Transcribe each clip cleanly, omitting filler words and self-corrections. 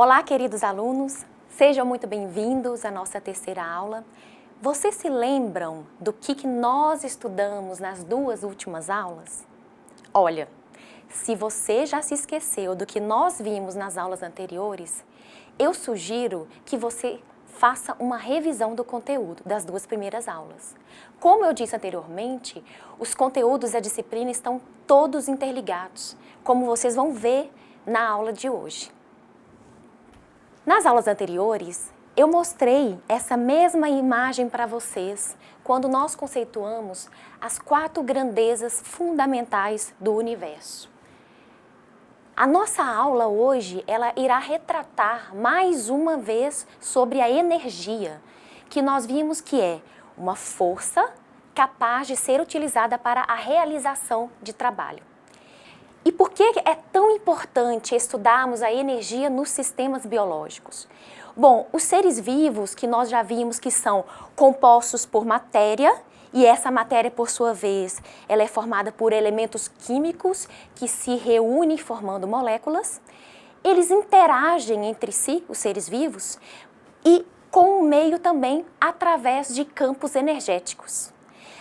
Olá, queridos alunos, sejam muito bem-vindos à nossa terceira aula. Vocês se lembram do que nós estudamos nas duas últimas aulas? Olha, se você já se esqueceu do que nós vimos nas aulas anteriores, eu sugiro que você faça uma revisão do conteúdo das duas primeiras aulas. Como eu disse anteriormente, os conteúdos da disciplina estão todos interligados, como vocês vão ver na aula de hoje. Nas aulas anteriores, eu mostrei essa mesma imagem para vocês quando nós conceituamos as 4 grandezas fundamentais do universo. A nossa aula hoje, ela irá retratar mais uma vez sobre a energia, que nós vimos que é uma força capaz de ser utilizada para a realização de trabalho. E por que é tão importante estudarmos a energia nos sistemas biológicos? Bom, os seres vivos que nós já vimos que são compostos por matéria, e essa matéria, por sua vez, ela é formada por elementos químicos que se reúnem formando moléculas. Eles interagem entre si, os seres vivos, e com o meio também através de campos energéticos.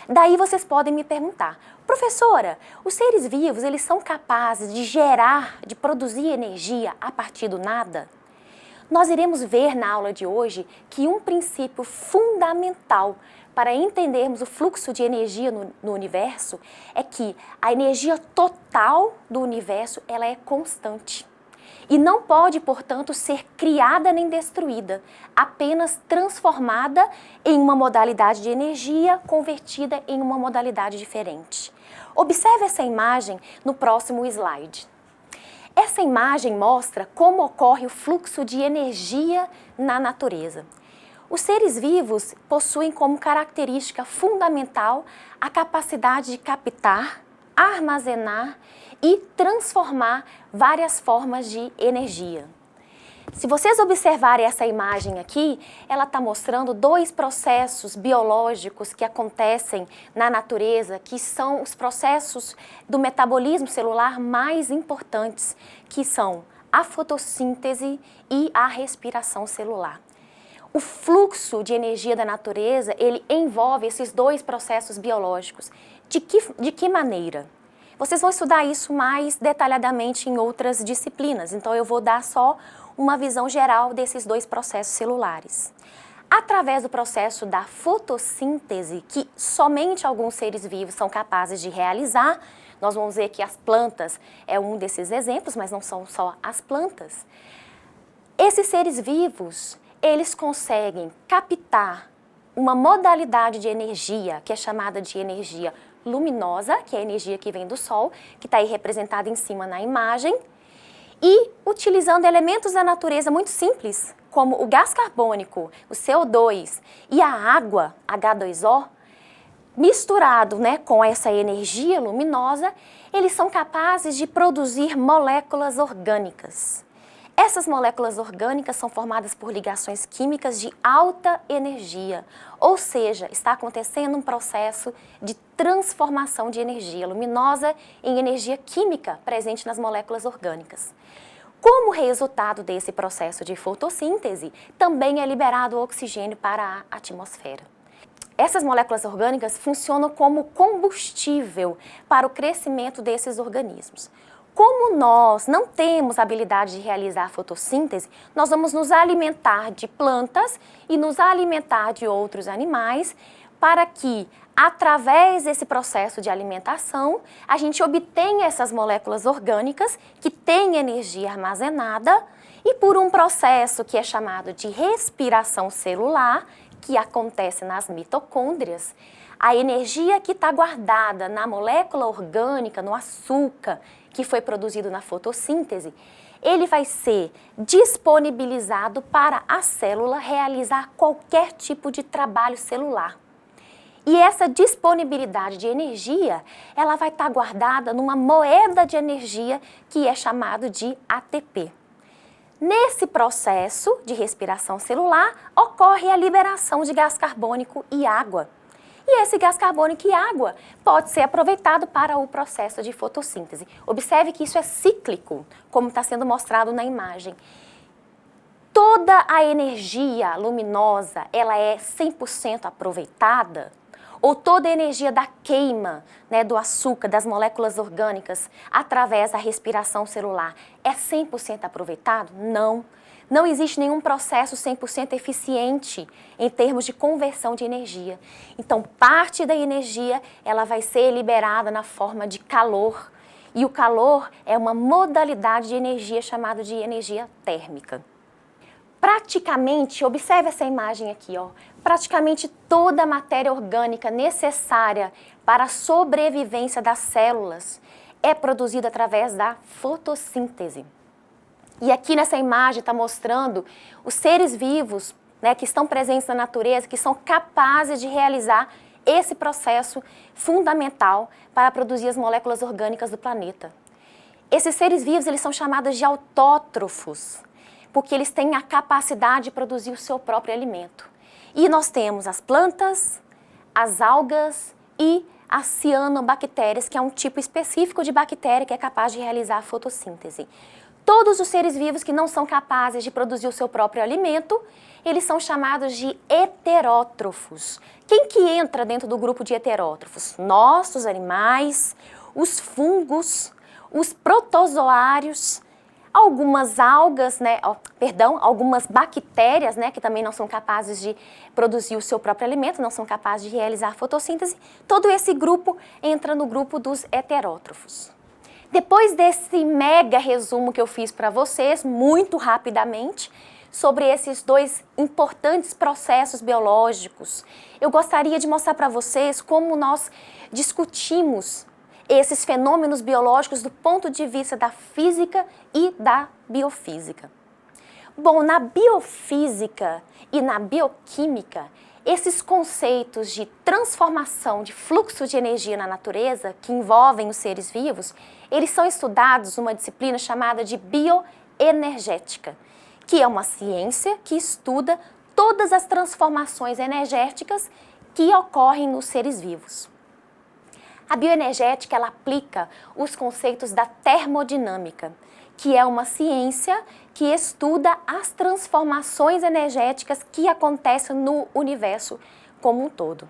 Daí vocês podem me perguntar, professora, os seres vivos, eles são capazes de gerar, de produzir energia a partir do nada? Nós iremos ver na aula de hoje que um princípio fundamental para entendermos o fluxo de energia no universo é que a energia total do universo ela é constante. E não pode, portanto, ser criada nem destruída, apenas transformada em uma modalidade de energia convertida em uma modalidade diferente. Observe essa imagem no próximo slide. Essa imagem mostra como ocorre o fluxo de energia na natureza. Os seres vivos possuem como característica fundamental a capacidade de captar, armazenar e transformar várias formas de energia. Se vocês observarem essa imagem aqui, ela está mostrando 2 processos biológicos que acontecem na natureza, que são os processos do metabolismo celular mais importantes, que são a fotossíntese e a respiração celular. O fluxo de energia da natureza, ele envolve esses 2 processos biológicos. De que maneira? Vocês vão estudar isso mais detalhadamente em outras disciplinas, então eu vou dar só uma visão geral desses 2 processos celulares. Através do processo da fotossíntese, que somente alguns seres vivos são capazes de realizar, nós vamos ver que as plantas é um desses exemplos, mas não são só as plantas. Esses seres vivos, eles conseguem captar uma modalidade de energia, que é chamada de energia luminosa, que é a energia que vem do Sol, que está aí representada em cima na imagem, e utilizando elementos da natureza muito simples, como o gás carbônico, o CO2 e a água, H2O, misturado, com essa energia luminosa, eles são capazes de produzir moléculas orgânicas. Essas moléculas orgânicas são formadas por ligações químicas de alta energia, ou seja, está acontecendo um processo de transformação de energia luminosa em energia química presente nas moléculas orgânicas. Como resultado desse processo de fotossíntese, também é liberado o oxigênio para a atmosfera. Essas moléculas orgânicas funcionam como combustível para o crescimento desses organismos. Como nós não temos a habilidade de realizar a fotossíntese, nós vamos nos alimentar de plantas e nos alimentar de outros animais para que, através desse processo de alimentação, a gente obtenha essas moléculas orgânicas que têm energia armazenada e por um processo que é chamado de respiração celular, que acontece nas mitocôndrias, a energia que está guardada na molécula orgânica, no açúcar, que foi produzido na fotossíntese, ele vai ser disponibilizado para a célula realizar qualquer tipo de trabalho celular. E essa disponibilidade de energia, ela vai estar guardada numa moeda de energia que é chamado de ATP. Nesse processo de respiração celular, ocorre a liberação de gás carbônico e água. E esse gás carbônico e água pode ser aproveitado para o processo de fotossíntese. Observe que isso é cíclico, como está sendo mostrado na imagem. toda a energia luminosa ela é 100% aproveitada? Ou toda a energia da queima, né, do açúcar, das moléculas orgânicas, através da respiração celular, é 100% aproveitado? Não. Não existe nenhum processo 100% eficiente em termos de conversão de energia. Então, parte da energia ela vai ser liberada na forma de calor. E o calor é uma modalidade de energia chamada de energia térmica. Praticamente, observe essa imagem aqui, ó. Praticamente toda a matéria orgânica necessária para a sobrevivência das células é produzida através da fotossíntese. E aqui nessa imagem está mostrando os seres vivos, né, que estão presentes na natureza, que são capazes de realizar esse processo fundamental para produzir as moléculas orgânicas do planeta. Esses seres vivos eles são chamados de autótrofos, porque eles têm a capacidade de produzir o seu próprio alimento. E nós temos as plantas, as algas e as cianobactérias, que é um tipo específico de bactéria que é capaz de realizar a fotossíntese. Todos os seres vivos que não são capazes de produzir o seu próprio alimento, eles são chamados de heterótrofos. Quem que entra dentro do grupo de heterótrofos? Nós, os animais, os fungos, os protozoários, algumas algas, né, algumas bactérias, né, que também não são capazes de produzir o seu próprio alimento, não são capazes de realizar fotossíntese. Todo esse grupo entra no grupo dos heterótrofos. Depois desse mega resumo que eu fiz para vocês, muito rapidamente, sobre esses dois importantes processos biológicos, eu gostaria de mostrar para vocês como nós discutimos esses fenômenos biológicos do ponto de vista da física e da biofísica. Bom, na biofísica e na bioquímica, esses conceitos de transformação de fluxo de energia na natureza, que envolvem os seres vivos, eles são estudados numa disciplina chamada de bioenergética, que é uma ciência que estuda todas as transformações energéticas que ocorrem nos seres vivos. A bioenergética ela aplica os conceitos da termodinâmica, que é uma ciência que estuda as transformações energéticas que acontecem no universo como um todo.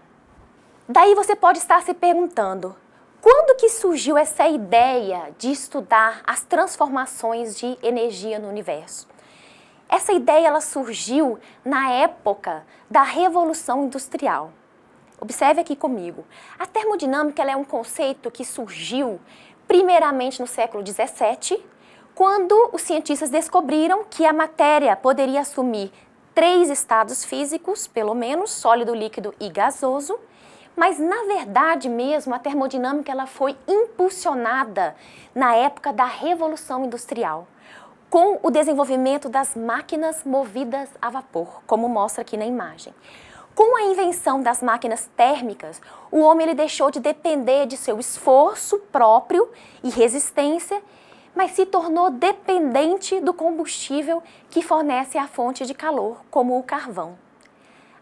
Daí você pode estar se perguntando, quando que surgiu essa ideia de estudar as transformações de energia no universo? Essa ideia ela surgiu na época da Revolução Industrial. Observe aqui comigo. A termodinâmica ela é um conceito que surgiu primeiramente no século XVII, quando os cientistas descobriram que a matéria poderia assumir 3 estados físicos, pelo menos, sólido, líquido e gasoso, mas na verdade mesmo a termodinâmica ela foi impulsionada na época da Revolução Industrial, com o desenvolvimento das máquinas movidas a vapor, como mostra aqui na imagem. Com a invenção das máquinas térmicas, o homem ele deixou de depender de seu esforço próprio e resistência, mas se tornou dependente do combustível que fornece a fonte de calor, como o carvão.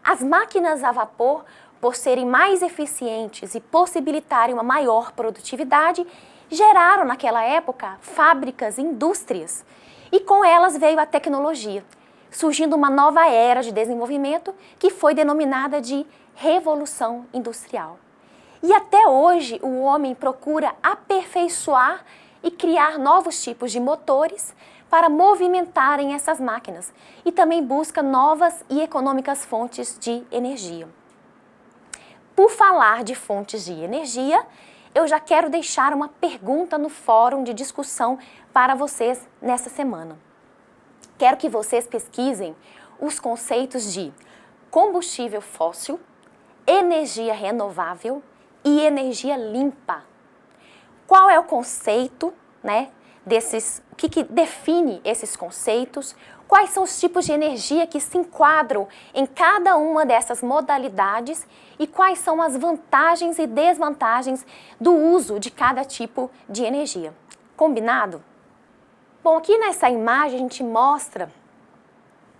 As máquinas a vapor, por serem mais eficientes e possibilitarem uma maior produtividade, geraram naquela época fábricas, indústrias, e com elas veio a tecnologia, surgindo uma nova era de desenvolvimento que foi denominada de Revolução Industrial. E até hoje o homem procura aperfeiçoar e criar novos tipos de motores para movimentarem essas máquinas e também busca novas e econômicas fontes de energia. Por falar de fontes de energia, eu já quero deixar uma pergunta no fórum de discussão para vocês nessa semana. Quero que vocês pesquisem os conceitos de combustível fóssil, energia renovável e energia limpa. Qual é o conceito, né, o que define esses conceitos? Quais são os tipos de energia que se enquadram em cada uma dessas modalidades e quais são as vantagens e desvantagens do uso de cada tipo de energia? Combinado? Bom, aqui nessa imagem a gente mostra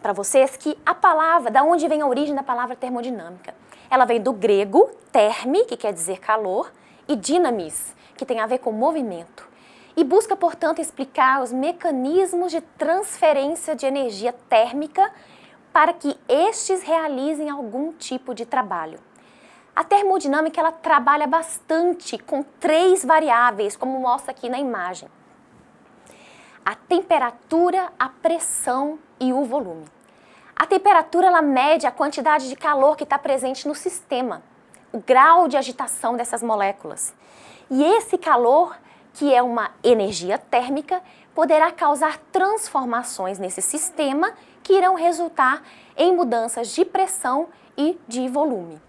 para vocês que a palavra, da onde vem a origem da palavra termodinâmica. Ela vem do grego terme, que quer dizer calor, e dynamis, que tem a ver com movimento. e busca, portanto, explicar os mecanismos de transferência de energia térmica para que estes realizem algum tipo de trabalho. A termodinâmica ela trabalha bastante com 3 variáveis, como mostra aqui na imagem: a temperatura, a pressão e o volume. A temperatura ela mede a quantidade de calor que está presente no sistema, o grau de agitação dessas moléculas. E esse calor, que é uma energia térmica, poderá causar transformações nesse sistema que irão resultar em mudanças de pressão e de volume.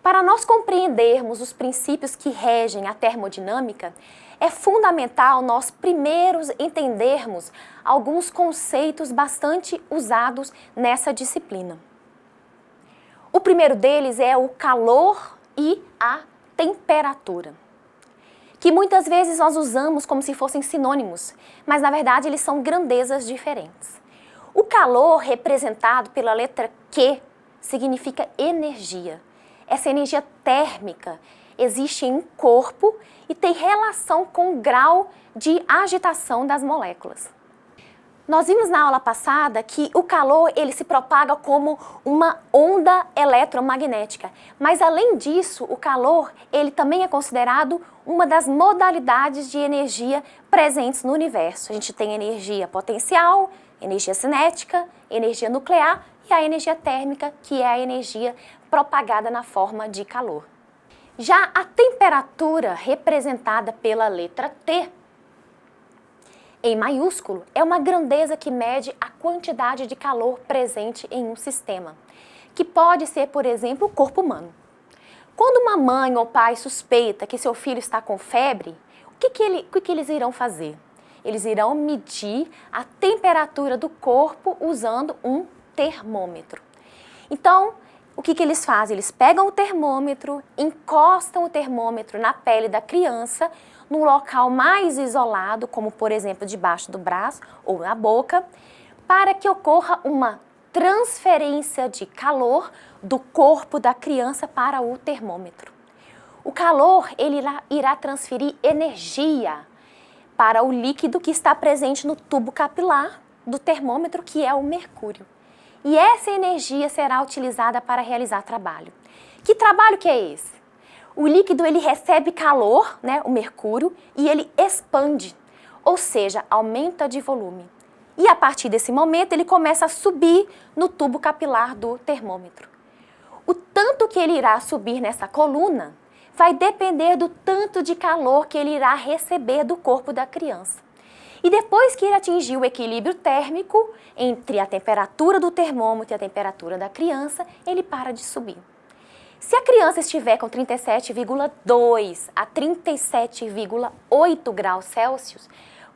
Para nós compreendermos os princípios que regem a termodinâmica, é fundamental nós primeiro entendermos alguns conceitos bastante usados nessa disciplina. O primeiro deles é o calor e a temperatura, que muitas vezes nós usamos como se fossem sinônimos, mas na verdade eles são grandezas diferentes. O calor, representado pela letra Q, significa energia. Essa energia térmica existe em um corpo e tem relação com o grau de agitação das moléculas. Nós vimos na aula passada que o calor ele se propaga como uma onda eletromagnética, mas além disso, o calor ele também é considerado uma das modalidades de energia presentes no universo. A gente tem energia potencial, energia cinética, energia nuclear e a energia térmica, que é a energia propagada na forma de calor. Já a temperatura, representada pela letra T, em maiúsculo, é uma grandeza que mede a quantidade de calor presente em um sistema, que pode ser, por exemplo, o corpo humano. Quando uma mãe ou pai suspeita que seu filho está com febre, o que eles irão fazer? Eles irão medir a temperatura do corpo usando um termômetro. Então, o que eles fazem? Eles pegam o termômetro, encostam o termômetro na pele da criança, num local mais isolado, como por exemplo debaixo do braço ou na boca, para que ocorra uma transferência de calor do corpo da criança para o termômetro. O calor ele irá transferir energia para o líquido que está presente no tubo capilar do termômetro, que é o mercúrio. E essa energia será utilizada para realizar trabalho. Que trabalho que é esse? O líquido ele recebe calor, né, o mercúrio, e ele expande, ou seja, aumenta de volume. E a partir desse momento ele começa a subir no tubo capilar do termômetro. O tanto que ele irá subir nessa coluna vai depender do tanto de calor que ele irá receber do corpo da criança. E depois que ele atingir o equilíbrio térmico entre a temperatura do termômetro e a temperatura da criança, ele para de subir. Se a criança estiver com 37,2 a 37,8 graus Celsius,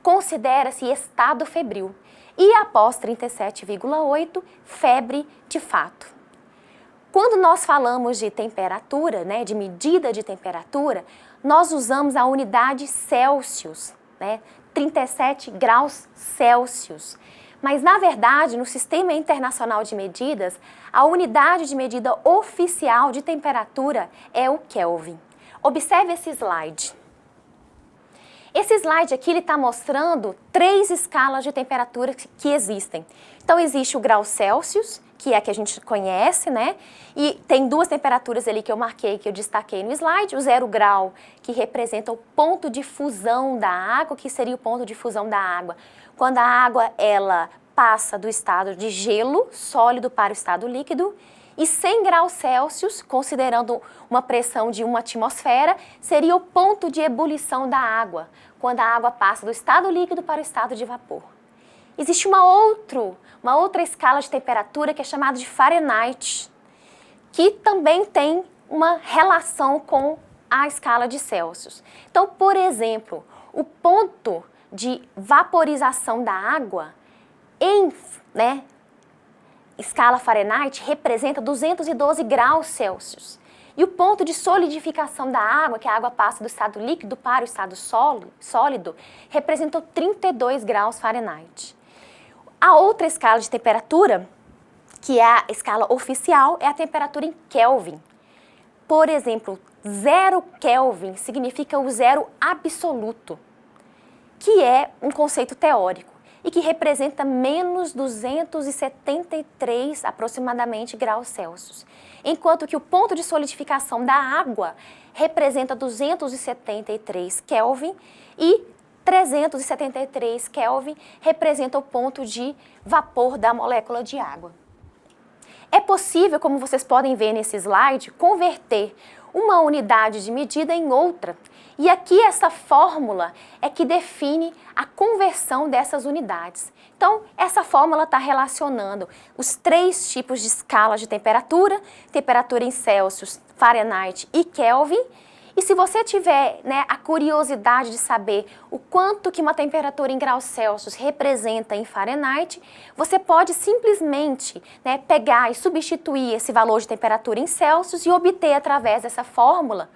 considera-se estado febril e após 37,8, febre de fato. Quando nós falamos de temperatura, né, de medida de temperatura, nós usamos a unidade Celsius, né, 37 graus Celsius. Mas, na verdade, no Sistema Internacional de Medidas, a unidade de medida oficial de temperatura é o Kelvin. Observe esse slide. Esse slide aqui está mostrando 3 escalas de temperatura que existem. Então, existe o grau Celsius, que é a que a gente conhece, né? E tem 2 temperaturas ali que eu marquei, que eu destaquei no slide. O 0 grau, que representa o ponto de fusão da água, que seria o ponto de fusão da água quando a água ela passa do estado de gelo sólido para o estado líquido, e 100 graus Celsius, considerando uma pressão de 1 atmosfera, seria o ponto de ebulição da água, quando a água passa do estado líquido para o estado de vapor. Existe uma outra escala de temperatura que é chamada de Fahrenheit, que também tem uma relação com a escala de Celsius. Então, por exemplo, o ponto de vaporização da água em escala Fahrenheit representa 212 graus Celsius. E o ponto de solidificação da água, que a água passa do estado líquido para o estado sólido, representa 32 graus Fahrenheit. A outra escala de temperatura, que é a escala oficial, é a temperatura em Kelvin. Por exemplo, 0 Kelvin significa o zero absoluto. que é um conceito teórico e que representa menos 273 aproximadamente graus Celsius, enquanto que o ponto de solidificação da água representa 273 Kelvin e 373 Kelvin representa o ponto de vapor da molécula de água. É possível, como vocês podem ver nesse slide, converter uma unidade de medida em outra. E aqui essa fórmula é que define a conversão dessas unidades. Então, essa fórmula está relacionando os 3 tipos de escalas de temperatura, temperatura em Celsius, Fahrenheit e Kelvin. E se você tiver, né, a curiosidade de saber o quanto que uma temperatura em graus Celsius representa em Fahrenheit, você pode simplesmente, né, pegar e substituir esse valor de temperatura em Celsius e obter através dessa fórmula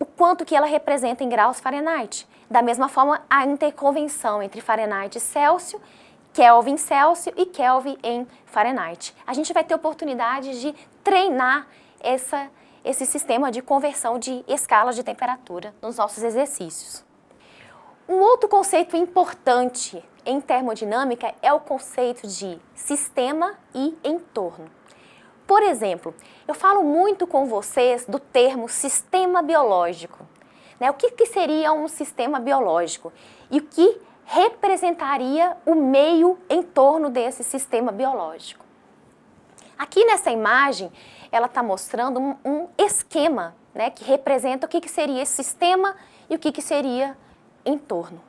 o quanto que ela representa em graus Fahrenheit. Da mesma forma, a interconvenção entre Fahrenheit e Celsius, Kelvin Celsius e Kelvin em Fahrenheit. A gente vai ter oportunidade de treinar esse sistema de conversão de escalas de temperatura nos nossos exercícios. Um outro conceito importante em termodinâmica é o conceito de sistema e entorno. Por exemplo, eu falo muito com vocês do termo sistema biológico. Né? O que seria um sistema biológico? E o que representaria o meio em torno desse sistema biológico? Aqui nessa imagem, ela está mostrando um esquema, né, que representa o que seria esse sistema e o que seria entorno.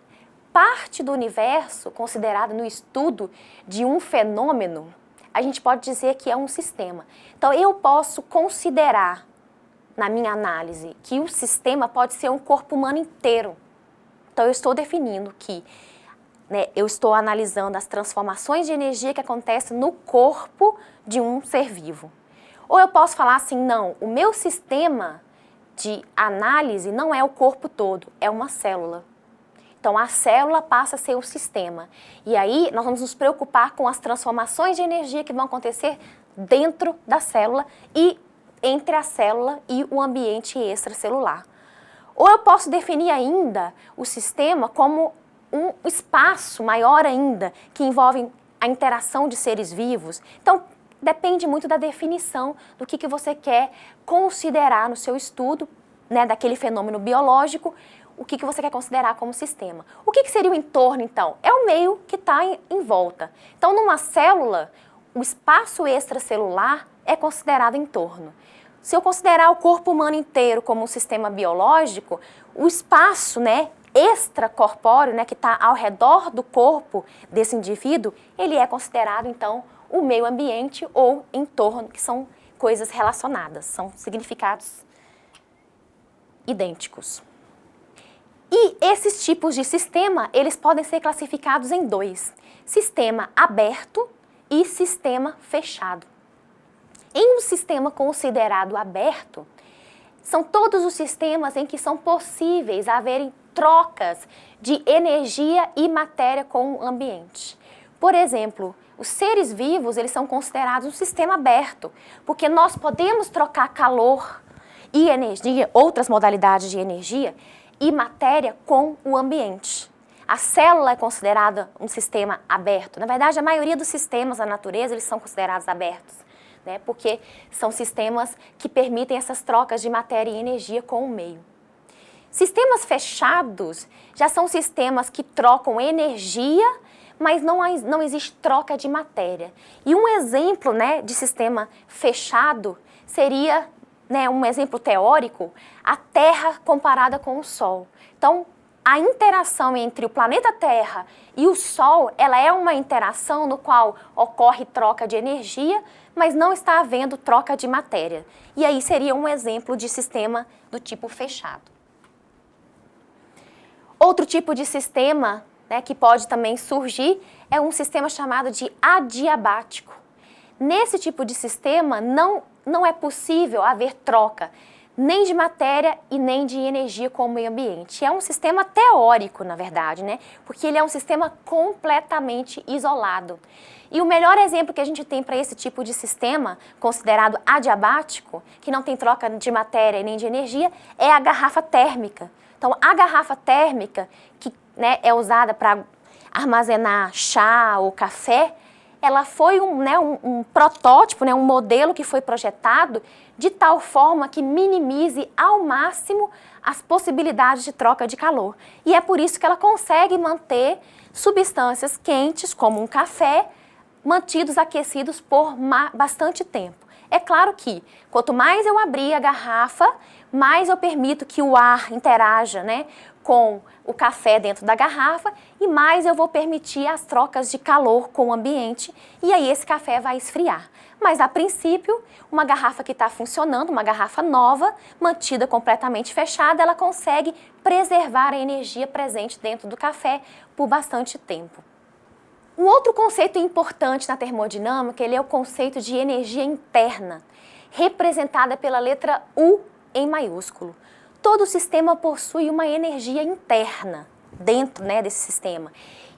Parte do universo considerado no estudo de um fenômeno, a gente pode dizer que é um sistema. Então, eu posso considerar, na minha análise, que o sistema pode ser um corpo humano inteiro. Então, eu estou definindo que, né, eu estou analisando as transformações de energia que acontecem no corpo de um ser vivo. Ou eu posso falar assim, não, o meu sistema de análise não é o corpo todo, é uma célula. Então, a célula passa a ser o sistema. E aí, nós vamos nos preocupar com as transformações de energia que vão acontecer dentro da célula e entre a célula e o ambiente extracelular. Ou eu posso definir ainda o sistema como um espaço maior ainda, que envolve a interação de seres vivos. Então, depende muito da definição do que você quer considerar no seu estudo, né, daquele fenômeno biológico, o que você quer considerar como sistema. O que seria o entorno, então? É o meio que está em volta. Então, numa célula, o espaço extracelular é considerado entorno. Se eu considerar o corpo humano inteiro como um sistema biológico, o espaço, né, extracorpóreo, né, que está ao redor do corpo desse indivíduo, ele é considerado, então, o meio ambiente ou entorno, que são coisas relacionadas, são significados idênticos. E esses tipos de sistema, eles podem ser classificados em 2, sistema aberto e sistema fechado. Em um sistema considerado aberto, são todos os sistemas em que são possíveis haverem trocas de energia e matéria com o ambiente. Por exemplo, os seres vivos, eles são considerados um sistema aberto, porque nós podemos trocar calor e energia, outras modalidades de energia, e matéria com o ambiente. A célula é considerada um sistema aberto. Na verdade, a maioria dos sistemas da natureza, eles são considerados abertos, né? Porque são sistemas que permitem essas trocas de matéria e energia com o meio. Sistemas fechados já são sistemas que trocam energia, mas não existe troca de matéria. E um exemplo, né, de sistema fechado seria, né, um exemplo teórico, a Terra comparada com o Sol. Então, a interação entre o planeta Terra e o Sol, ela é uma interação no qual ocorre troca de energia, mas não está havendo troca de matéria. E aí seria um exemplo de sistema do tipo fechado. Outro tipo de sistema, né, que pode também surgir é um sistema chamado de adiabático. Nesse tipo de sistema não é possível haver troca nem de matéria e nem de energia com o meio ambiente. É um sistema teórico, na verdade, né? Porque ele é um sistema completamente isolado. E o melhor exemplo que a gente tem para esse tipo de sistema, considerado adiabático, que não tem troca de matéria e nem de energia, é a garrafa térmica. Então, a garrafa térmica, que né, é usada para armazenar chá ou café, ela foi um protótipo, né, um modelo que foi projetado de tal forma que minimize ao máximo as possibilidades de troca de calor. E é por isso que ela consegue manter substâncias quentes, como um café, mantidos aquecidos por bastante tempo. É claro que quanto mais eu abrir a garrafa, mais eu permito que o ar interaja, né, com o café dentro da garrafa e mais eu vou permitir as trocas de calor com o ambiente e aí esse café vai esfriar. Mas a princípio, uma garrafa que está funcionando, uma garrafa nova, mantida completamente fechada, ela consegue preservar a energia presente dentro do café por bastante tempo. Um outro conceito importante na termodinâmica, ele é o conceito de energia interna, representada pela letra U em maiúsculo. Todo sistema possui uma energia interna dentro, né, desse sistema.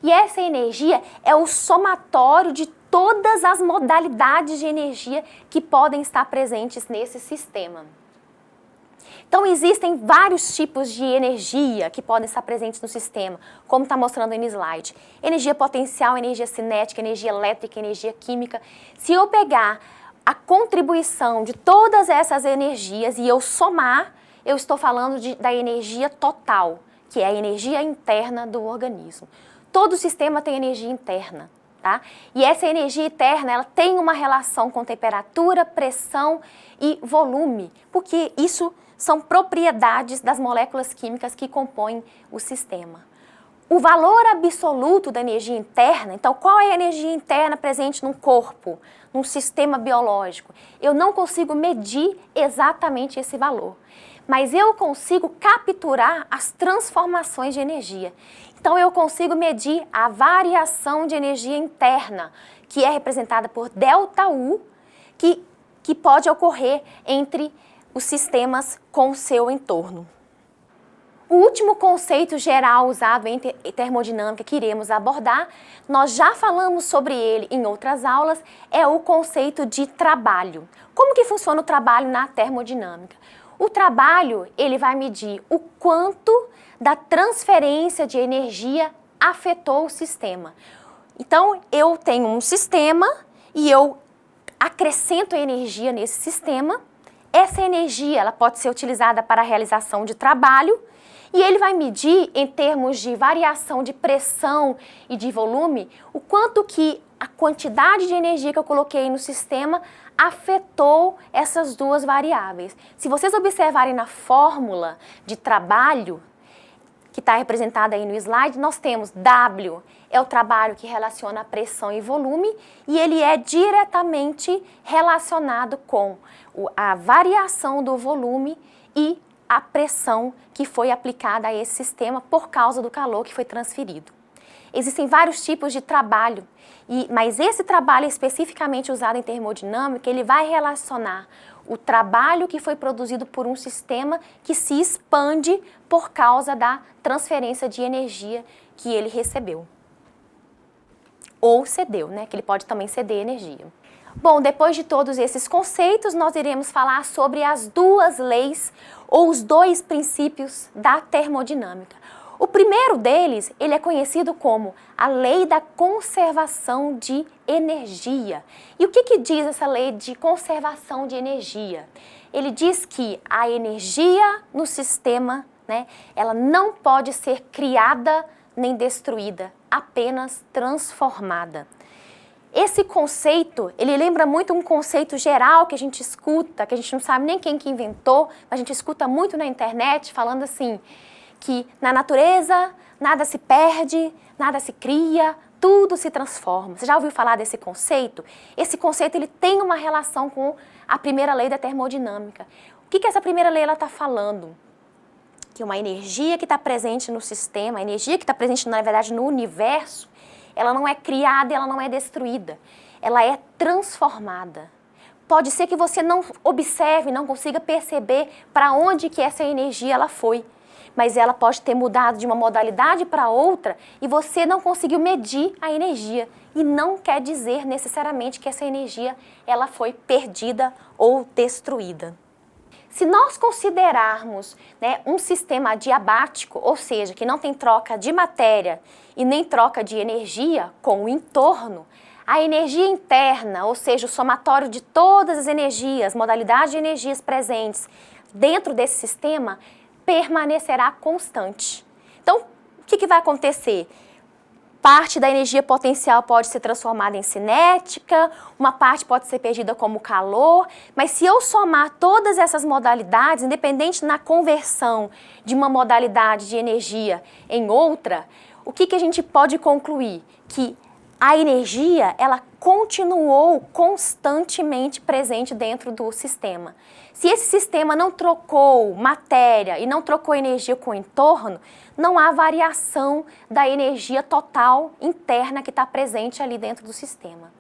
E essa energia é o somatório de todas as modalidades de energia que podem estar presentes nesse sistema. Então, existem vários tipos de energia que podem estar presentes no sistema, como está mostrando aí no slide. Energia potencial, energia cinética, energia elétrica, energia química. Se eu pegar a contribuição de todas essas energias e eu somar, eu estou falando da energia total, que é a energia interna do organismo. Todo sistema tem energia interna, tá? E essa energia interna, ela tem uma relação com temperatura, pressão e volume, porque isso são propriedades das moléculas químicas que compõem o sistema. O valor absoluto da energia interna, então qual é a energia interna presente num corpo, num sistema biológico? Eu não consigo medir exatamente esse valor, mas eu consigo capturar as transformações de energia. Então eu consigo medir a variação de energia interna, que é representada por ΔU, que pode ocorrer entre os sistemas com o seu entorno. O último conceito geral usado em termodinâmica que iremos abordar, nós já falamos sobre ele em outras aulas, é o conceito de trabalho. Como que funciona o trabalho na termodinâmica? O trabalho, ele vai medir o quanto da transferência de energia afetou o sistema. Então, eu tenho um sistema e eu acrescento energia nesse sistema. Essa energia, ela pode ser utilizada para a realização de trabalho e ele vai medir, em termos de variação de pressão e de volume, o quanto que a quantidade de energia que eu coloquei no sistema afetou essas duas variáveis. Se vocês observarem na fórmula de trabalho, que está representada aí no slide, nós temos W, é o trabalho que relaciona a pressão e volume, e ele é diretamente relacionado com a variação do volume e a pressão que foi aplicada a esse sistema por causa do calor que foi transferido. Existem vários tipos de trabalho, mas esse trabalho especificamente usado em termodinâmica, ele vai relacionar o trabalho que foi produzido por um sistema que se expande por causa da transferência de energia que ele recebeu. Ou cedeu, né? Que ele pode também ceder energia. Bom, depois de todos esses conceitos, nós iremos falar sobre as duas leis ou os dois princípios da termodinâmica. O primeiro deles, ele é conhecido como a lei da conservação de energia. E o que diz essa lei de conservação de energia? Ele diz que a energia no sistema, né, ela não pode ser criada nem destruída, apenas transformada. Esse conceito, ele lembra muito um conceito geral que a gente escuta, que a gente não sabe nem quem que inventou, mas a gente escuta muito na internet falando assim, que na natureza nada se perde, nada se cria, tudo se transforma. Você já ouviu falar desse conceito? Esse conceito ele tem uma relação com a primeira lei da termodinâmica. O que essa primeira lei está falando? Que uma energia que está presente no sistema, a energia que está presente, na verdade, no universo, ela não é criada, ela não é destruída, ela é transformada. Pode ser que você não observe, não consiga perceber para onde que essa energia ela foi, mas ela pode ter mudado de uma modalidade para outra e você não conseguiu medir a energia. E não quer dizer necessariamente que essa energia ela foi perdida ou destruída. Se nós considerarmos, né, um sistema adiabático, ou seja, que não tem troca de matéria e nem troca de energia com o entorno, a energia interna, ou seja, o somatório de todas as energias, modalidades de energias presentes dentro desse sistema, permanecerá constante. Então, o que vai acontecer? Parte da energia potencial pode ser transformada em cinética, uma parte pode ser perdida como calor, mas se eu somar todas essas modalidades, independente na conversão de uma modalidade de energia em outra, o que a gente pode concluir? Que a energia, ela continuou constantemente presente dentro do sistema. Se esse sistema não trocou matéria e não trocou energia com o entorno, não há variação da energia total interna que está presente ali dentro do sistema.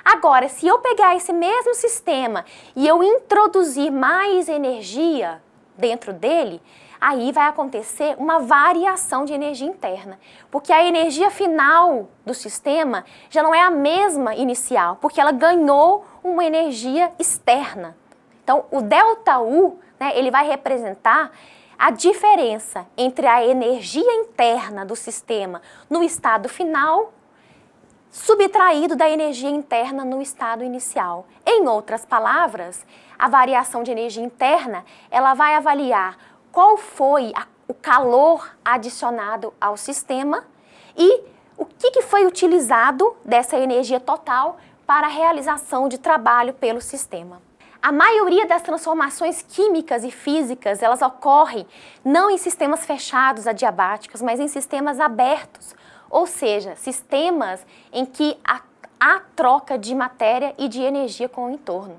Agora, se eu pegar esse mesmo sistema e eu introduzir mais energia dentro dele, aí vai acontecer uma variação de energia interna, porque a energia final do sistema já não é a mesma inicial, porque ela ganhou uma energia externa. Então, o ΔU, né, ele vai representar a diferença entre a energia interna do sistema no estado final, subtraído da energia interna no estado inicial. Em outras palavras, a variação de energia interna, ela vai avaliar qual foi o calor adicionado ao sistema e o que foi utilizado dessa energia total para a realização de trabalho pelo sistema. A maioria das transformações químicas e físicas, elas ocorrem não em sistemas fechados adiabáticos, mas em sistemas abertos, ou seja, sistemas em que há troca de matéria e de energia com o entorno.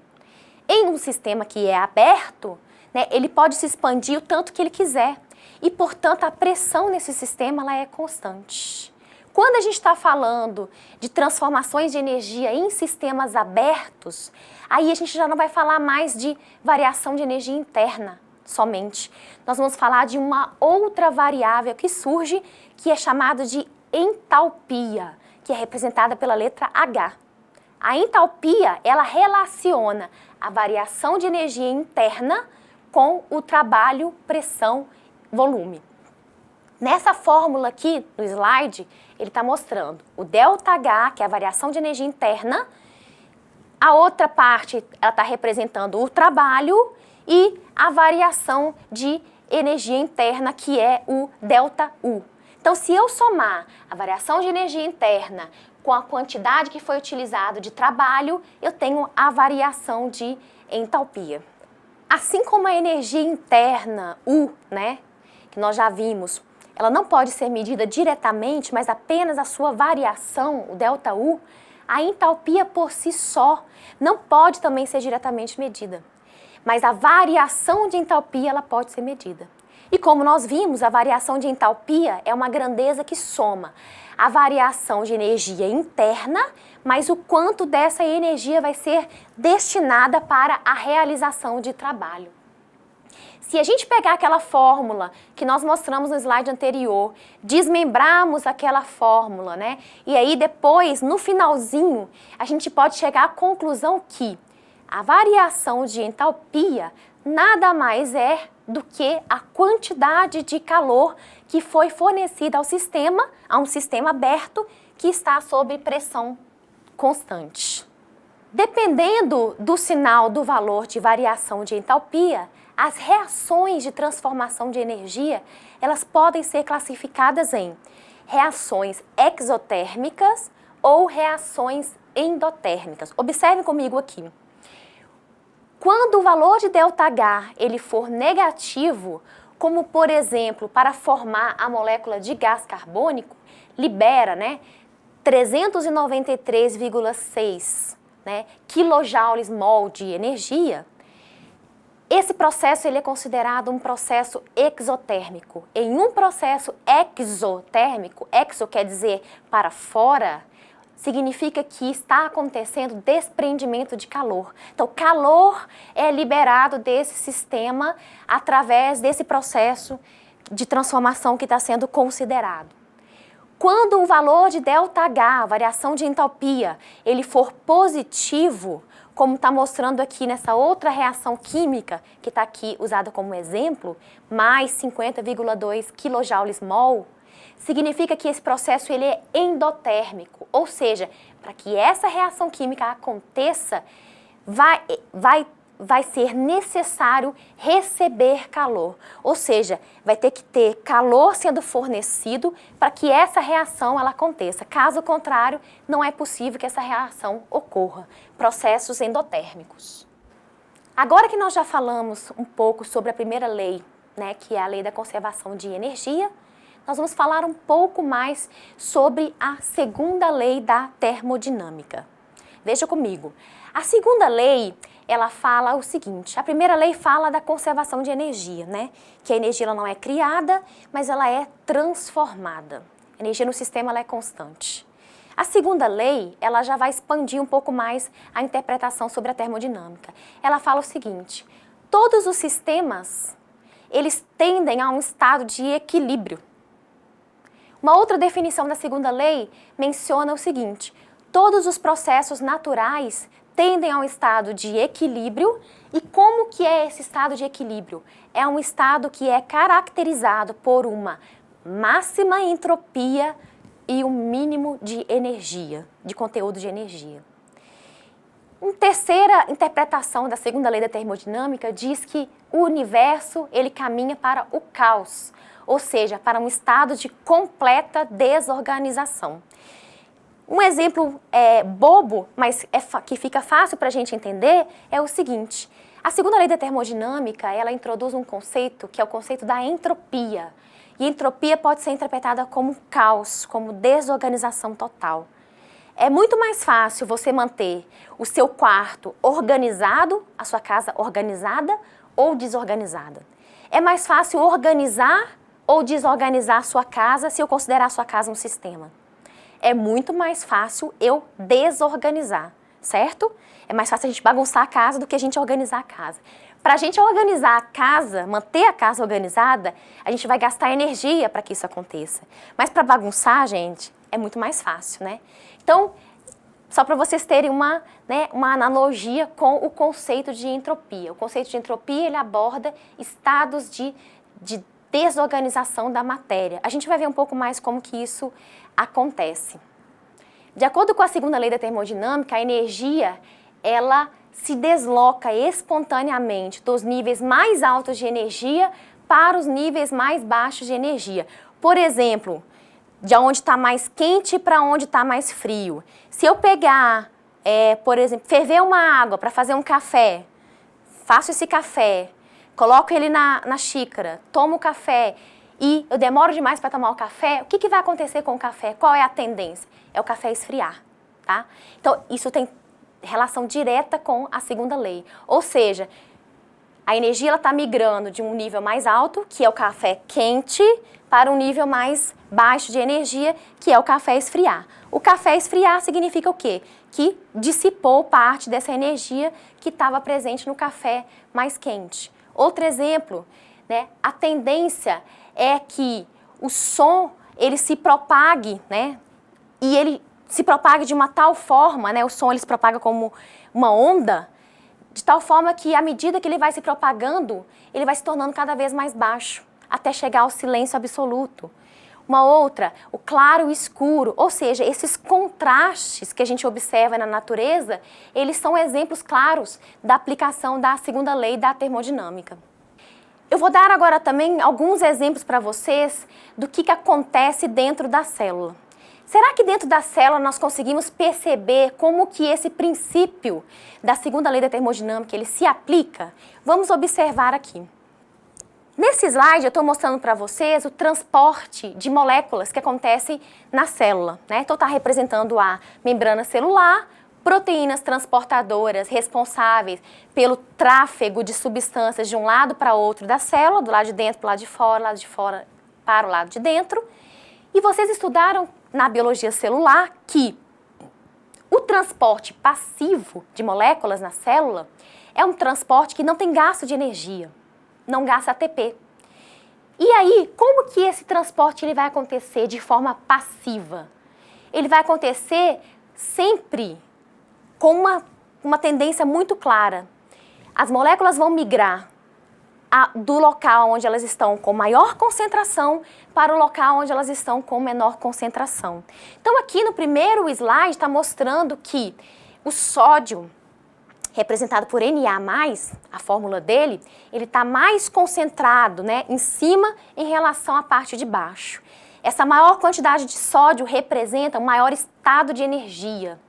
Em um sistema que é aberto, né, ele pode se expandir o tanto que ele quiser e, portanto, a pressão nesse sistema ela é constante. Quando a gente está falando de transformações de energia em sistemas abertos, aí a gente já não vai falar mais de variação de energia interna somente. Nós vamos falar de uma outra variável que surge, que é chamada de entalpia, que é representada pela letra H. A entalpia, ela relaciona a variação de energia interna com o trabalho, pressão, volume. Nessa fórmula aqui, no slide, ele está mostrando o ΔH, que é a variação de energia interna, a outra parte ela está representando o trabalho e a variação de energia interna, que é o ΔU. Então, se eu somar a variação de energia interna com a quantidade que foi utilizada de trabalho, eu tenho a variação de entalpia. Assim como a energia interna, U, né, que nós já vimos, ela não pode ser medida diretamente, mas apenas a sua variação, o ΔU, a entalpia por si só não pode também ser diretamente medida. Mas a variação de entalpia, ela pode ser medida. E como nós vimos, a variação de entalpia é uma grandeza que soma a variação de energia interna, mas o quanto dessa energia vai ser destinada para a realização de trabalho. Se a gente pegar aquela fórmula que nós mostramos no slide anterior, desmembrarmos aquela fórmula, né? E aí depois, no finalzinho, a gente pode chegar à conclusão que a variação de entalpia nada mais é do que a quantidade de calor que foi fornecida ao sistema, a um sistema aberto que está sob pressão constante. Dependendo do sinal do valor de variação de entalpia, as reações de transformação de energia, elas podem ser classificadas em reações exotérmicas ou reações endotérmicas. Observe comigo aqui. Quando o valor de ΔH ele for negativo, como por exemplo, para formar a molécula de gás carbônico, libera, né, 393,6 quilojoules mol de energia, esse processo ele é considerado um processo exotérmico. Em um processo exotérmico, exo quer dizer para fora, significa que está acontecendo desprendimento de calor. Então, calor é liberado desse sistema através desse processo de transformação que está sendo considerado. Quando o valor de ΔH, variação de entropia, ele for positivo, como está mostrando aqui nessa outra reação química, que está aqui usada como exemplo, mais 50,2 kJ/mol, significa que esse processo ele é endotérmico, ou seja, para que essa reação química aconteça, vai ser necessário receber calor, ou seja, vai ter que ter calor sendo fornecido para que essa reação ela aconteça. Caso contrário, não é possível que essa reação ocorra. Processos endotérmicos. Agora que nós já falamos um pouco sobre a primeira lei, né, que é a lei da conservação de energia, nós vamos falar um pouco mais sobre a segunda lei da termodinâmica. Veja comigo. A segunda lei, ela fala o seguinte, a primeira lei fala da conservação de energia, né? Que a energia ela não é criada, mas ela é transformada. A energia no sistema ela é constante. A segunda lei, ela já vai expandir um pouco mais a interpretação sobre a termodinâmica. Ela fala o seguinte, todos os sistemas, eles tendem a um estado de equilíbrio. Uma outra definição da segunda lei menciona o seguinte, todos os processos naturais tendem a um estado de equilíbrio. E como que é esse estado de equilíbrio? É um estado que é caracterizado por uma máxima entropia e um mínimo de energia, de conteúdo de energia. Uma terceira interpretação da segunda lei da termodinâmica diz que o universo ele caminha para o caos, ou seja, para um estado de completa desorganização. Um exemplo bobo, mas que fica fácil para a gente entender, é o seguinte. A segunda lei da termodinâmica, ela introduz um conceito que é o conceito da entropia. E entropia pode ser interpretada como caos, como desorganização total. É muito mais fácil você manter o seu quarto organizado, a sua casa organizada ou desorganizada. É mais fácil organizar ou desorganizar a sua casa se eu considerar a sua casa um sistema. É muito mais fácil eu desorganizar, certo? É mais fácil a gente bagunçar a casa do que a gente organizar a casa. Para a gente organizar a casa, manter a casa organizada, a gente vai gastar energia para que isso aconteça. Mas para bagunçar, gente, é muito mais fácil, né? Então, só para vocês terem uma analogia com o conceito de entropia. O conceito de entropia, ele aborda estados de desorganização da matéria. A gente vai ver um pouco mais como que isso acontece. De acordo com a segunda lei da termodinâmica, a energia, ela se desloca espontaneamente dos níveis mais altos de energia para os níveis mais baixos de energia. Por exemplo, de onde está mais quente para onde está mais frio. Se eu pegar, por exemplo, ferver uma água para fazer um café, faço esse café, coloco ele na xícara, tomo o café e eu demoro demais para tomar o café, o que vai acontecer com o café? Qual é a tendência? É o café esfriar, tá? Então, isso tem relação direta com a segunda lei. Ou seja, a energia está migrando de um nível mais alto, que é o café quente, para um nível mais baixo de energia, que é o café esfriar. O café esfriar significa o quê? Que dissipou parte dessa energia que estava presente no café mais quente. Outro exemplo, né, a tendência é que o som ele se propague, né, e ele se propague de uma tal forma, né, o som ele se propaga como uma onda, de tal forma que à medida que ele vai se propagando, ele vai se tornando cada vez mais baixo, até chegar ao silêncio absoluto. Uma outra, o claro e o escuro, ou seja, esses contrastes que a gente observa na natureza, eles são exemplos claros da aplicação da segunda lei da termodinâmica. Eu vou dar agora também alguns exemplos para vocês do que acontece dentro da célula. Será que dentro da célula nós conseguimos perceber como que esse princípio da segunda lei da termodinâmica ele se aplica? Vamos observar aqui. Nesse slide eu estou mostrando para vocês o transporte de moléculas que acontece na célula, né? Então está representando a membrana celular, proteínas transportadoras responsáveis pelo tráfego de substâncias de um lado para outro da célula, do lado de dentro para o lado de fora para o lado de dentro. E vocês estudaram na biologia celular que o transporte passivo de moléculas na célula é um transporte que não tem gasto de energia, não gasta ATP. E aí, como que esse transporte ele vai acontecer de forma passiva? Ele vai acontecer sempre com uma tendência muito clara. As moléculas vão migrar do local onde elas estão com maior concentração para o local onde elas estão com menor concentração. Então aqui no primeiro slide está mostrando que o sódio, representado por Na+, a fórmula dele, ele está mais concentrado, né, em cima em relação à parte de baixo. Essa maior quantidade de sódio representa um maior estado de energia.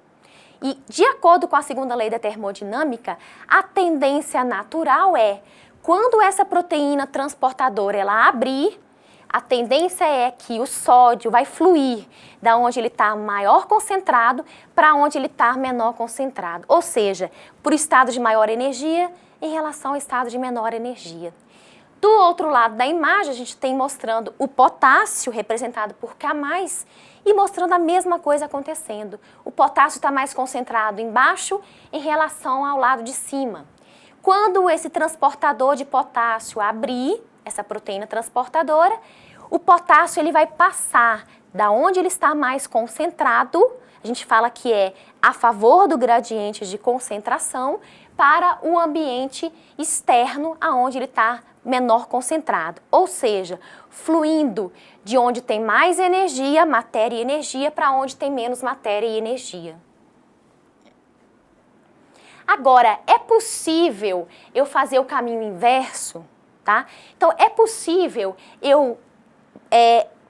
E, de acordo com a segunda lei da termodinâmica, a tendência natural é, quando essa proteína transportadora ela abrir, a tendência é que o sódio vai fluir da onde ele está maior concentrado para onde ele está menor concentrado. Ou seja, para o estado de maior energia em relação ao estado de menor energia. Do outro lado da imagem, a gente tem mostrando o potássio, representado por K+, e mostrando a mesma coisa acontecendo. O potássio está mais concentrado embaixo em relação ao lado de cima. Quando esse transportador de potássio abrir, essa proteína transportadora, o potássio ele vai passar da onde ele está mais concentrado, a gente fala que é a favor do gradiente de concentração, para o ambiente externo, aonde ele está menor concentrado. Ou seja, fluindo de onde tem mais energia, matéria e energia, para onde tem menos matéria e energia. Agora, é possível eu fazer o caminho inverso, tá? Então, é possível eu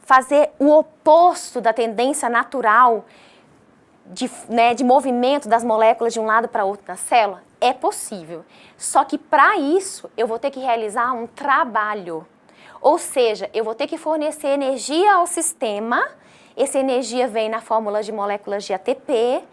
fazer o oposto da tendência natural de movimento das moléculas de um lado para outro na célula? É possível. Só que para isso, eu vou ter que realizar um trabalho. Ou seja, eu vou ter que fornecer energia ao sistema, essa energia vem na fórmula de moléculas de ATP,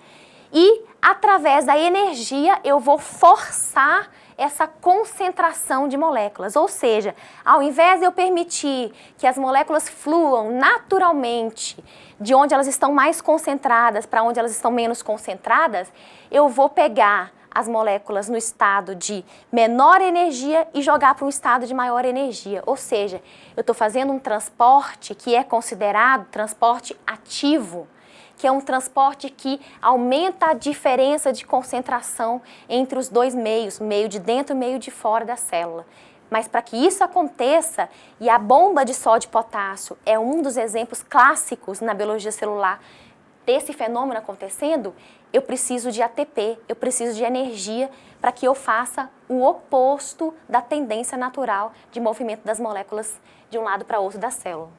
e através da energia eu vou forçar essa concentração de moléculas. Ou seja, ao invés de eu permitir que as moléculas fluam naturalmente de onde elas estão mais concentradas para onde elas estão menos concentradas, eu vou pegar as moléculas no estado de menor energia e jogar para um estado de maior energia. Ou seja, eu estou fazendo um transporte que é considerado transporte ativo, que é um transporte que aumenta a diferença de concentração entre os dois meios, meio de dentro e meio de fora da célula. Mas para que isso aconteça, e a bomba de sódio e potássio é um dos exemplos clássicos na biologia celular desse fenômeno acontecendo, eu preciso de ATP, eu preciso de energia para que eu faça o oposto da tendência natural de movimento das moléculas de um lado para outro da célula.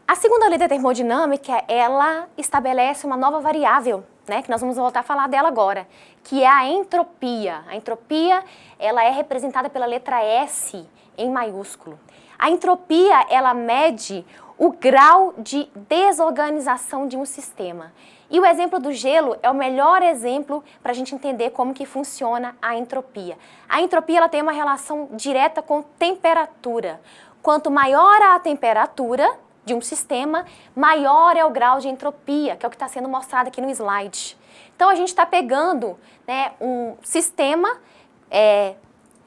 A segunda lei da termodinâmica, ela estabelece uma nova variável, né, que nós vamos voltar a falar dela agora, que é a entropia. A entropia, ela é representada pela letra S em maiúsculo. A entropia, ela mede o grau de desorganização de um sistema. E o exemplo do gelo é o melhor exemplo para a gente entender como que funciona a entropia. A entropia ela tem uma relação direta com temperatura. Quanto maior a temperatura de um sistema, maior é o grau de entropia, que é o que está sendo mostrado aqui no slide. Então a gente está pegando, né, um sistema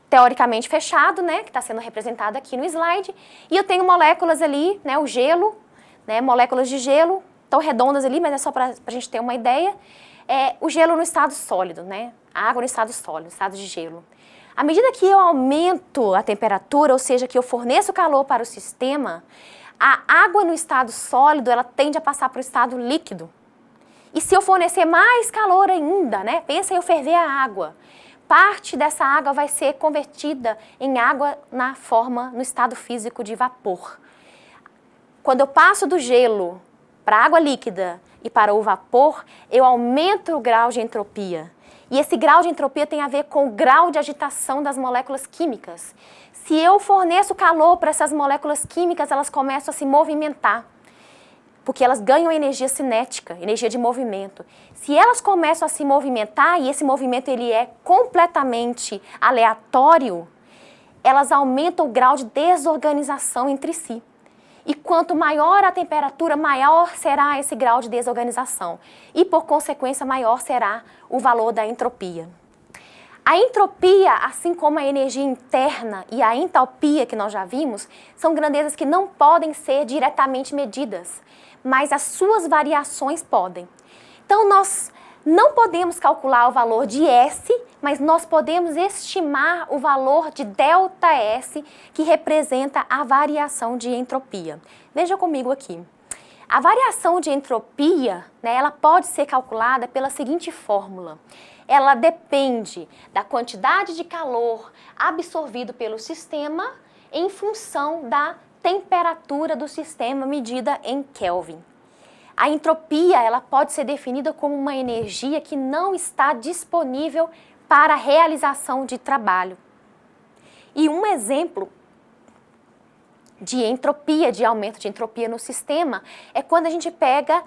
teoricamente fechado, né, que está sendo representado aqui no slide, e eu tenho moléculas ali, né, o gelo, né, moléculas de gelo, estão redondas ali, mas é só para a gente ter uma ideia. O gelo no estado sólido, né, a água no estado sólido, estado de gelo. À medida que eu aumento a temperatura, ou seja, que eu forneço calor para o sistema, a água no estado sólido, ela tende a passar para o estado líquido. E se eu fornecer mais calor ainda, né, pensa em eu ferver a água, parte dessa água vai ser convertida em água no estado físico de vapor. Quando eu passo do gelo para a água líquida e para o vapor, eu aumento o grau de entropia. E esse grau de entropia tem a ver com o grau de agitação das moléculas químicas. Se eu forneço calor para essas moléculas químicas, elas começam a se movimentar, porque elas ganham energia cinética, energia de movimento. Se elas começam a se movimentar, e esse movimento ele é completamente aleatório, elas aumentam o grau de desorganização entre si. E quanto maior a temperatura, maior será esse grau de desorganização. E, por consequência, maior será o valor da entropia. A entropia, assim como a energia interna e a entalpia que nós já vimos, são grandezas que não podem ser diretamente medidas, mas as suas variações podem. Então, nós não podemos calcular o valor de S, mas nós podemos estimar o valor de ΔS, que representa a variação de entropia. Veja comigo aqui. A variação de entropia, ela pode ser calculada pela seguinte fórmula. Ela depende da quantidade de calor absorvido pelo sistema em função da temperatura do sistema medida em Kelvin. A entropia, ela pode ser definida como uma energia que não está disponível para a realização de trabalho. E um exemplo de entropia, de aumento de entropia no sistema, é quando a gente pega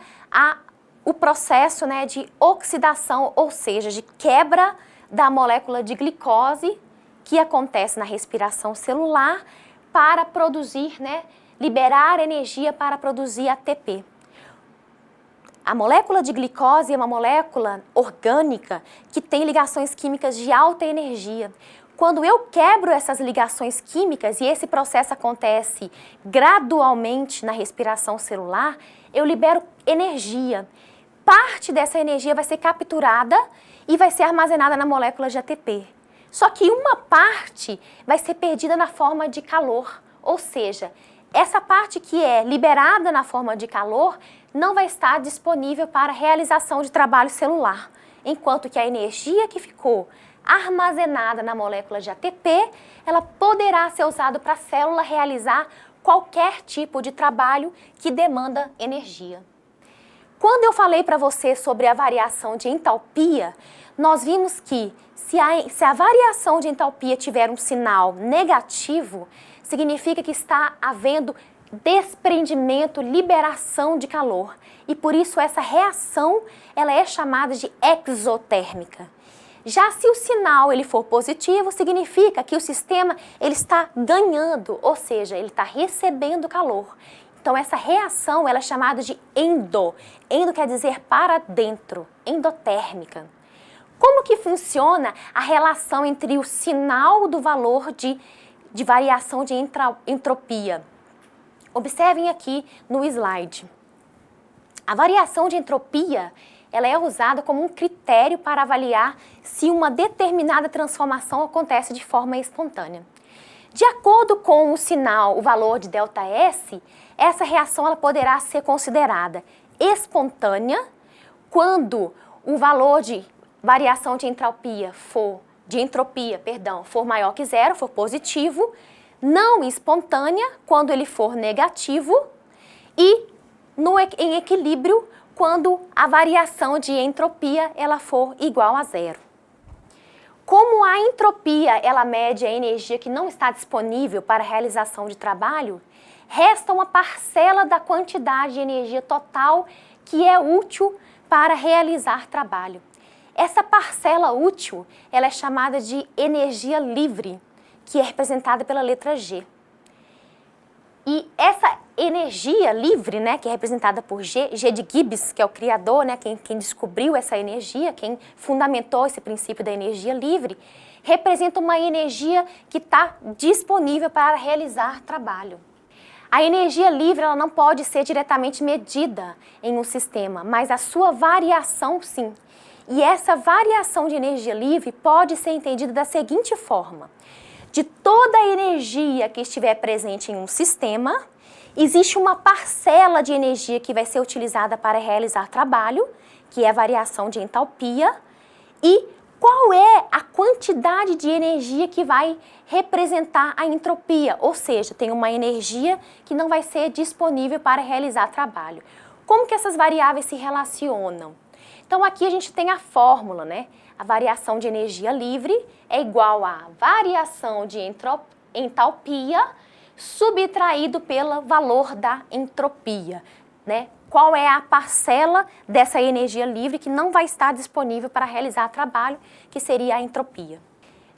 o processo de oxidação, ou seja, de quebra da molécula de glicose que acontece na respiração celular para produzir, liberar energia para produzir ATP. A molécula de glicose é uma molécula orgânica que tem ligações químicas de alta energia. Quando eu quebro essas ligações químicas e esse processo acontece gradualmente na respiração celular, eu libero energia. Parte dessa energia vai ser capturada e vai ser armazenada na molécula de ATP. Só que uma parte vai ser perdida na forma de calor, ou seja, essa parte que é liberada na forma de calor não vai estar disponível para a realização de trabalho celular, enquanto que a energia que ficou armazenada na molécula de ATP, ela poderá ser usada para a célula realizar qualquer tipo de trabalho que demanda energia. Quando eu falei para você sobre a variação de entalpia, nós vimos que se a variação de entalpia tiver um sinal negativo, significa que está havendo desprendimento, liberação de calor. E por isso essa reação ela é chamada de exotérmica. Já se o sinal ele for positivo, significa que o sistema ele está ganhando, ou seja, ele está recebendo calor. Então essa reação ela é chamada de endo. Endo quer dizer para dentro, endotérmica. Como que funciona a relação entre o sinal do valor de variação de entropia? Observem aqui no slide. A variação de entropia ela é usada como um critério para avaliar se uma determinada transformação acontece de forma espontânea. De acordo com o sinal, o valor de ΔS, essa reação ela poderá ser considerada espontânea quando o valor de variação de entropia for maior que zero, for positivo, não espontânea quando ele for negativo e em equilíbrio quando a variação de entropia ela for igual a zero. Como a entropia ela mede a energia que não está disponível para a realização de trabalho, resta uma parcela da quantidade de energia total que é útil para realizar trabalho. Essa parcela útil ela é chamada de energia livre, que é representada pela letra G. E essa energia livre, que é representada por G de Gibbs, que é o criador, quem descobriu essa energia, quem fundamentou esse princípio da energia livre, representa uma energia que está disponível para realizar trabalho. A energia livre ela não pode ser diretamente medida em um sistema, mas a sua variação sim. E essa variação de energia livre pode ser entendida da seguinte forma. De toda a energia que estiver presente em um sistema, existe uma parcela de energia que vai ser utilizada para realizar trabalho, que é a variação de entalpia, e qual é a quantidade de energia que vai representar a entropia, ou seja, tem uma energia que não vai ser disponível para realizar trabalho. Como que essas variáveis se relacionam? Então aqui a gente tem a fórmula, A variação de energia livre é igual à variação de entalpia subtraído pelo valor da entropia, Qual é a parcela dessa energia livre que não vai estar disponível para realizar trabalho, que seria a entropia.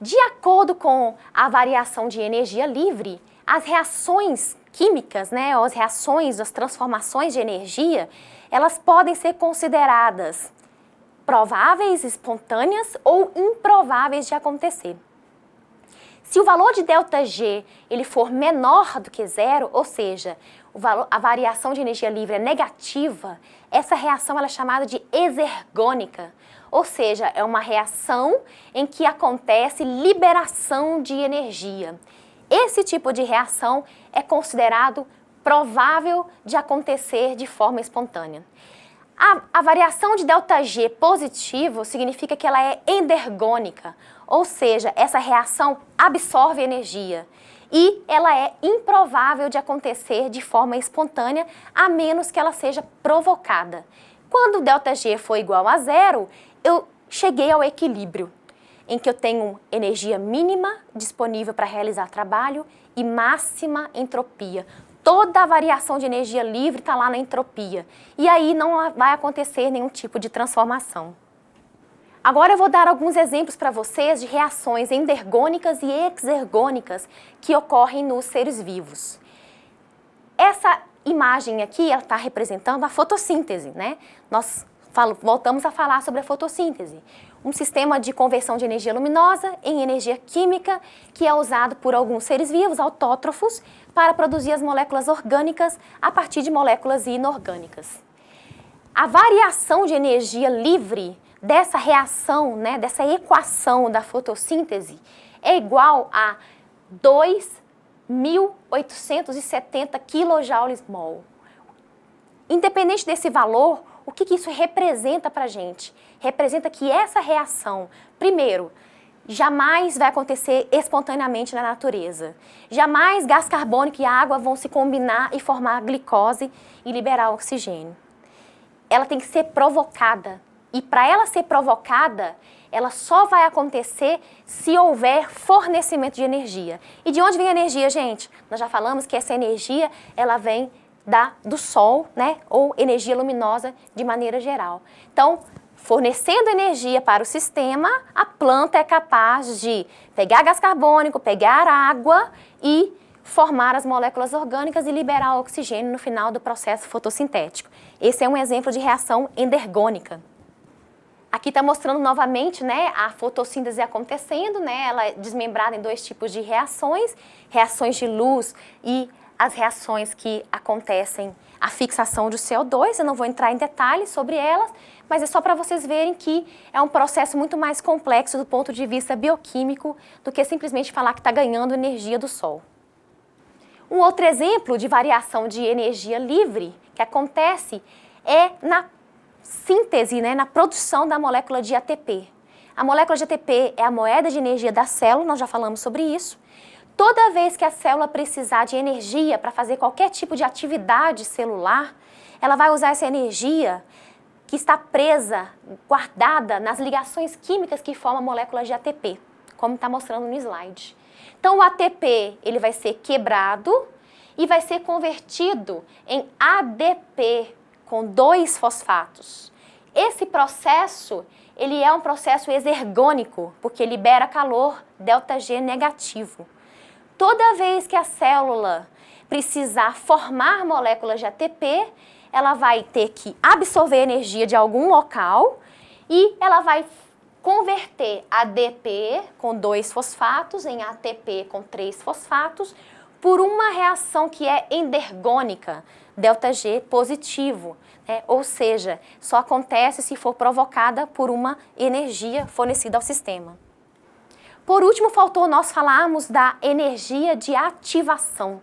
De acordo com a variação de energia livre, as reações químicas, as reações, as transformações de energia, elas podem ser consideradas prováveis, espontâneas ou improváveis de acontecer. Se o valor de ΔG ele for menor do que zero, ou seja, a variação de energia livre é negativa, essa reação ela é chamada de exergônica, ou seja, é uma reação em que acontece liberação de energia. Esse tipo de reação é considerado provável de acontecer de forma espontânea. A variação de ΔG positivo significa que ela é endergônica, ou seja, essa reação absorve energia e ela é improvável de acontecer de forma espontânea, a menos que ela seja provocada. Quando ΔG for igual a zero, eu cheguei ao equilíbrio, em que eu tenho energia mínima disponível para realizar trabalho e máxima entropia. Toda a variação de energia livre está lá na entropia. E aí não vai acontecer nenhum tipo de transformação. Agora eu vou dar alguns exemplos para vocês de reações endergônicas e exergônicas que ocorrem nos seres vivos. Essa imagem aqui está representando a fotossíntese, né? Nós voltamos a falar sobre a fotossíntese. Um sistema de conversão de energia luminosa em energia química que é usado por alguns seres vivos, autótrofos, para produzir as moléculas orgânicas a partir de moléculas inorgânicas. A variação de energia livre dessa reação, né, dessa equação da fotossíntese é igual a 2.870 kJ/mol. Independente desse valor, o que isso representa para a gente? Representa que essa reação, primeiro, jamais vai acontecer espontaneamente na natureza. Jamais gás carbônico e água vão se combinar e formar glicose e liberar oxigênio. Ela tem que ser provocada. E para ela ser provocada, ela só vai acontecer se houver fornecimento de energia. E de onde vem a energia, gente? Nós já falamos que essa energia, ela vem do Sol, né? Ou energia luminosa de maneira geral. Então, fornecendo energia para o sistema, a planta é capaz de pegar gás carbônico, pegar água e formar as moléculas orgânicas e liberar o oxigênio no final do processo fotossintético. Esse é um exemplo de reação endergônica. Aqui está mostrando novamente, né, a fotossíntese acontecendo, né? Ela é desmembrada em dois tipos de reações, reações de luz e as reações que acontecem, a fixação de CO2, eu não vou entrar em detalhes sobre elas, mas é só para vocês verem que é um processo muito mais complexo do ponto de vista bioquímico do que simplesmente falar que está ganhando energia do Sol. Um outro exemplo de variação de energia livre que acontece é na síntese, né, na produção da molécula de ATP. A molécula de ATP é a moeda de energia da célula, nós já falamos sobre isso. Toda vez que a célula precisar de energia para fazer qualquer tipo de atividade celular, ela vai usar essa energia que está presa, guardada nas ligações químicas que formam a molécula de ATP, como está mostrando no slide. Então o ATP ele vai ser quebrado e vai ser convertido em ADP com 2 fosfatos. Esse processo ele é um processo exergônico, porque libera calor ΔG negativo. Toda vez que a célula precisar formar moléculas de ATP, ela vai ter que absorver energia de algum local e ela vai converter ADP com 2 fosfatos em ATP com 3 fosfatos por uma reação que é endergônica, ΔG positivo, né? Ou seja, só acontece se for provocada por uma energia fornecida ao sistema. Por último, faltou nós falarmos da energia de ativação.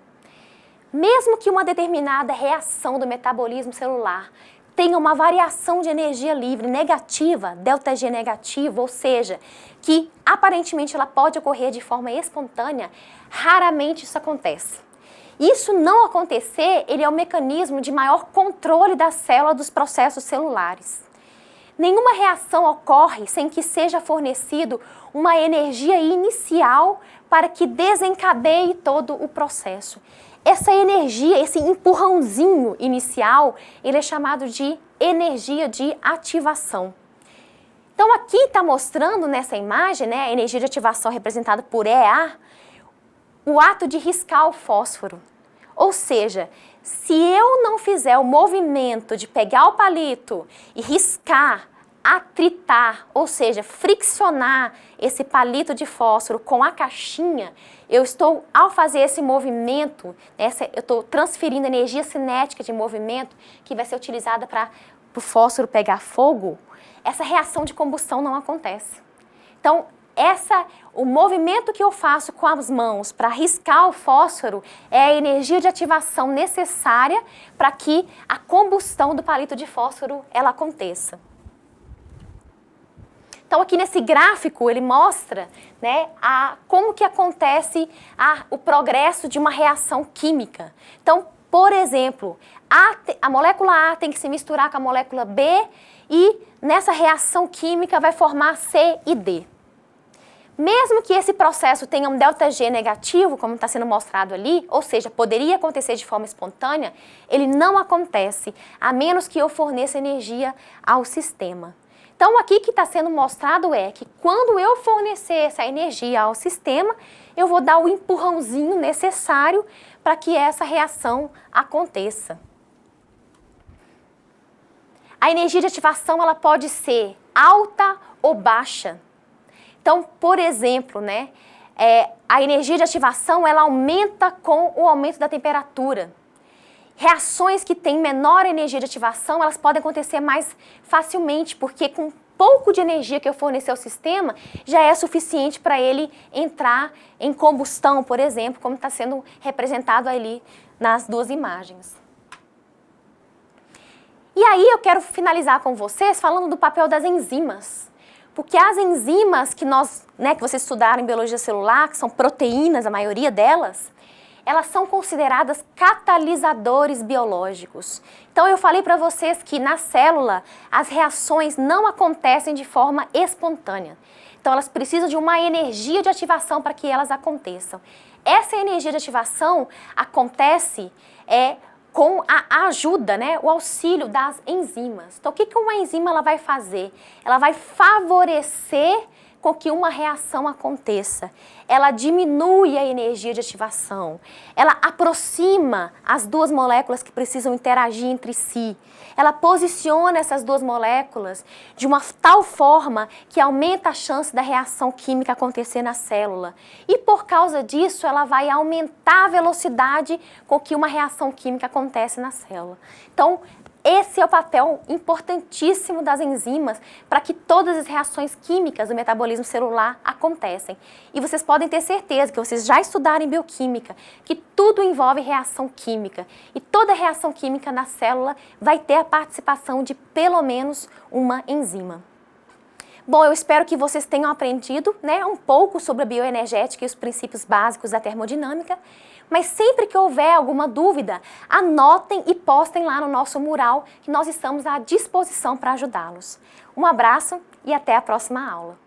Mesmo que uma determinada reação do metabolismo celular tenha uma variação de energia livre negativa, ΔG negativo, ou seja, que aparentemente ela pode ocorrer de forma espontânea, raramente isso acontece. Isso não acontecer, ele é um mecanismo de maior controle da célula dos processos celulares. Nenhuma reação ocorre sem que seja fornecido uma energia inicial para que desencadeie todo o processo. Essa energia, esse empurrãozinho inicial, ele é chamado de energia de ativação. Então aqui está mostrando nessa imagem, né, a energia de ativação representada por EA, o ato de riscar o fósforo. Ou seja, se eu não fizer o movimento de pegar o palito e riscar atritar, ou seja, friccionar esse palito de fósforo com a caixinha, ao fazer esse movimento, eu estou transferindo energia cinética de movimento que vai ser utilizada para o fósforo pegar fogo, essa reação de combustão não acontece. Então, o movimento que eu faço com as mãos para riscar o fósforo é a energia de ativação necessária para que a combustão do palito de fósforo ela aconteça. Então, aqui nesse gráfico, ele mostra, né, como que acontece o progresso de uma reação química. Então, por exemplo, a molécula A tem que se misturar com a molécula B e nessa reação química vai formar C e D. Mesmo que esse processo tenha um ΔG negativo, como está sendo mostrado ali, ou seja, poderia acontecer de forma espontânea, ele não acontece, a menos que eu forneça energia ao sistema. Então, aqui que está sendo mostrado é que quando eu fornecer essa energia ao sistema, eu vou dar o empurrãozinho necessário para que essa reação aconteça. A energia de ativação ela pode ser alta ou baixa. Então, por exemplo, né, a energia de ativação ela aumenta com o aumento da temperatura. Reações que têm menor energia de ativação, elas podem acontecer mais facilmente, porque com pouco de energia que eu fornecer ao sistema, já é suficiente para ele entrar em combustão, por exemplo, como está sendo representado ali nas duas imagens. E aí eu quero finalizar com vocês falando do papel das enzimas. Porque as enzimas que que vocês estudaram em biologia celular, que são proteínas, a maioria delas, elas são consideradas catalisadores biológicos. Então, eu falei para vocês que na célula as reações não acontecem de forma espontânea. Então, elas precisam de uma energia de ativação para que elas aconteçam. Essa energia de ativação acontece com a ajuda, né, o auxílio das enzimas. Então, o que uma enzima ela vai fazer? Ela vai favorecer com que uma reação aconteça. Ela diminui a energia de ativação. Ela aproxima as duas moléculas que precisam interagir entre si. Ela posiciona essas duas moléculas de uma tal forma que aumenta a chance da reação química acontecer na célula. E por causa disso, ela vai aumentar a velocidade com que uma reação química acontece na célula. Então, esse é o papel importantíssimo das enzimas para que todas as reações químicas do metabolismo celular acontecem. E vocês podem ter certeza que vocês já estudaram em bioquímica, que tudo envolve reação química. E toda reação química na célula vai ter a participação de pelo menos uma enzima. Bom, eu espero que vocês tenham aprendido, né, um pouco sobre a bioenergética e os princípios básicos da termodinâmica, mas sempre que houver alguma dúvida, anotem e postem lá no nosso mural, que nós estamos à disposição para ajudá-los. Um abraço e até a próxima aula.